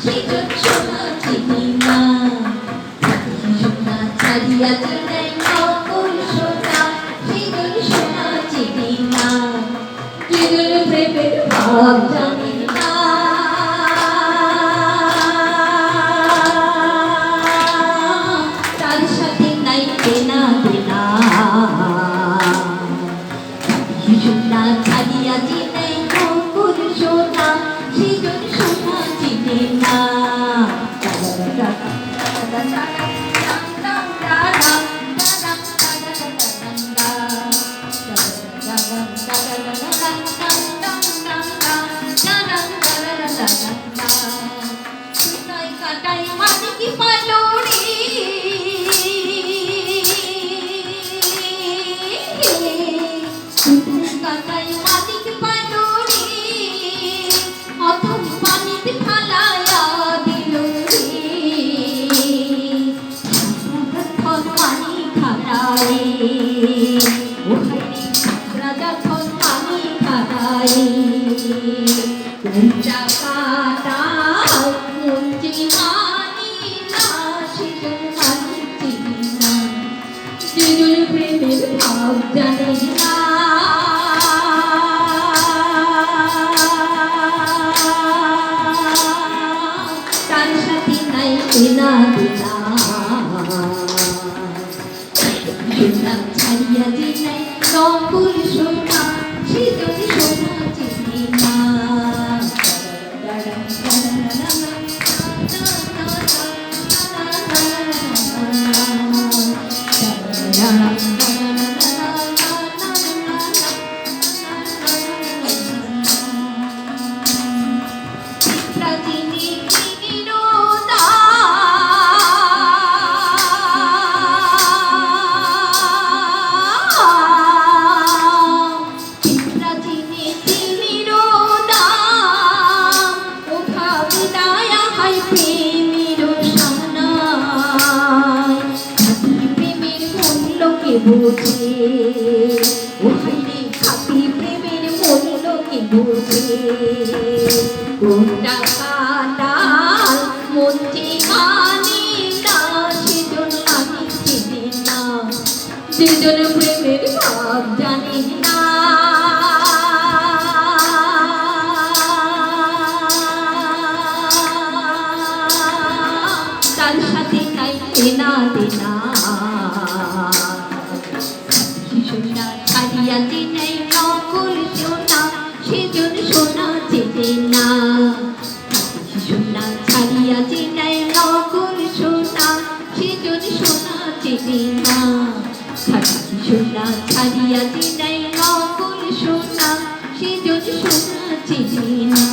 সেজন সোনা চিনি না, সোনা ছাড়িয়া চিনাই নকল সোনা, সেজন সোনা চিনি না, সেজন প্রেমের ভাব জানি না। তার সাথে নাই কেনা দেনা, সোনা ছাড়িয়া চিনাই নকল সোনা, সেজন সোনা চিনি না। কাটাই মাটি কি পালোড়ি, কাটাই মাটি কি পালোড়ি, অথম পানিতে ফালায়া দিল পানি খাড়াই, রাজা ধন পানি খাড়াই, কাটা মঞ্জি মানি না, সেজন মানি চিনি না, সেজন প্রেমের ভাব জানি না। তার সাথে নাই কেনা দেনা, সোনা ছাড়িয়া চিনাই নকল সোনা, সেজন সোনা চিনি না। বুঝে ও হাইরে খাতি প্রেমের মূল্য কি বুঝে, কোনটা কাটাল মঞ্জি মানি না, সেজন আমি চিনি না, সেজন প্রেমের ভাব জানি না। তার সাথে নাই কেনা দেনা, সোনা ছাড়িয়া চিনাই নকল সোনা, সেজন সোনা চেনে না, সোনা ছাড়িয়া চিনাই নকল সোনা, সেজন সোনা চেনে না, সোনা ছাড়িয়া চিনাই নকল সোনা, সেজন সোনা চেনে না।